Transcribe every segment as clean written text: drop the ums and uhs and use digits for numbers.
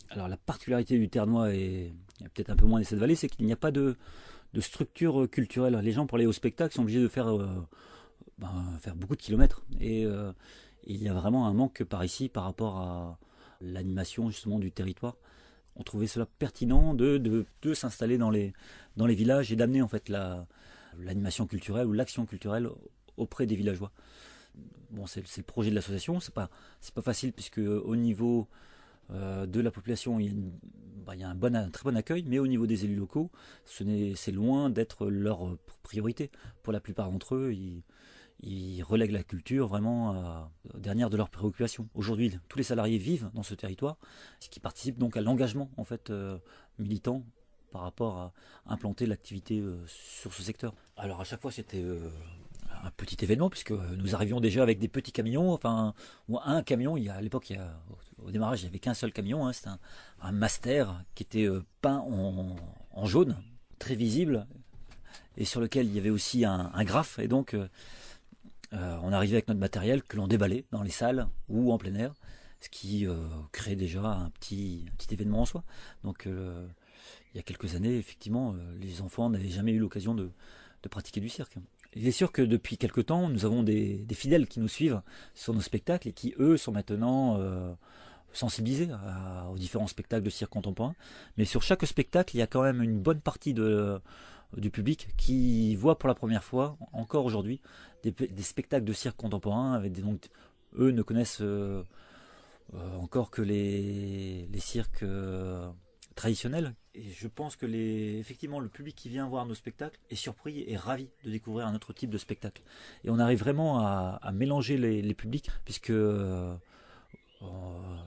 Alors la particularité du Ternois et peut-être un peu moins des Sept Vallées, c'est qu'il n'y a pas de structure culturelle. Les gens pour aller au spectacle sont obligés de faire beaucoup de kilomètres. Et il y a vraiment un manque par ici par rapport à l'animation justement du territoire. On trouvait cela pertinent de s'installer dans les villages et d'amener en fait l'animation culturelle ou l'action culturelle auprès des villageois. Bon, c'est le projet de l'association, c'est pas facile puisque au niveau de la population, il y a un très bon accueil, mais au niveau des élus locaux, c'est loin d'être leur priorité. Pour la plupart d'entre eux, ils relèguent la culture vraiment dernière de leurs préoccupations. Aujourd'hui, tous les salariés vivent dans ce territoire, ce qui participe donc à l'engagement en fait militant par rapport à implanter l'activité sur ce secteur. Alors à chaque fois, c'était un petit événement puisque nous arrivions déjà avec des petits camions, enfin ou un camion. À l'époque, au démarrage, il n'y avait qu'un seul camion. Hein, c'était un master qui était peint en jaune, très visible, et sur lequel il y avait aussi un graphe. Et donc on arrivait avec notre matériel que l'on déballait dans les salles ou en plein air, ce qui crée déjà un petit événement en soi. Donc il y a quelques années, effectivement, les enfants n'avaient jamais eu l'occasion de pratiquer du cirque. Il est sûr que depuis quelque temps, nous avons des fidèles qui nous suivent sur nos spectacles et qui, eux, sont maintenant sensibilisés aux différents spectacles de cirque contemporain. Mais sur chaque spectacle, il y a quand même une bonne partie du public qui voit pour la première fois, encore aujourd'hui, des spectacles de cirque contemporain. Donc, eux ne connaissent encore que les cirques traditionnels. Et je pense que effectivement, le public qui vient voir nos spectacles est surpris et ravi de découvrir un autre type de spectacle. Et on arrive vraiment à mélanger les publics, puisque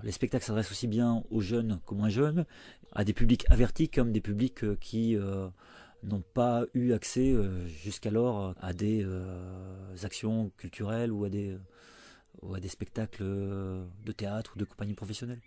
les spectacles s'adressent aussi bien aux jeunes qu'aux moins jeunes, à des publics avertis comme des publics qui n'ont pas eu accès jusqu'alors à des actions culturelles ou à des spectacles de théâtre ou de compagnie professionnelle.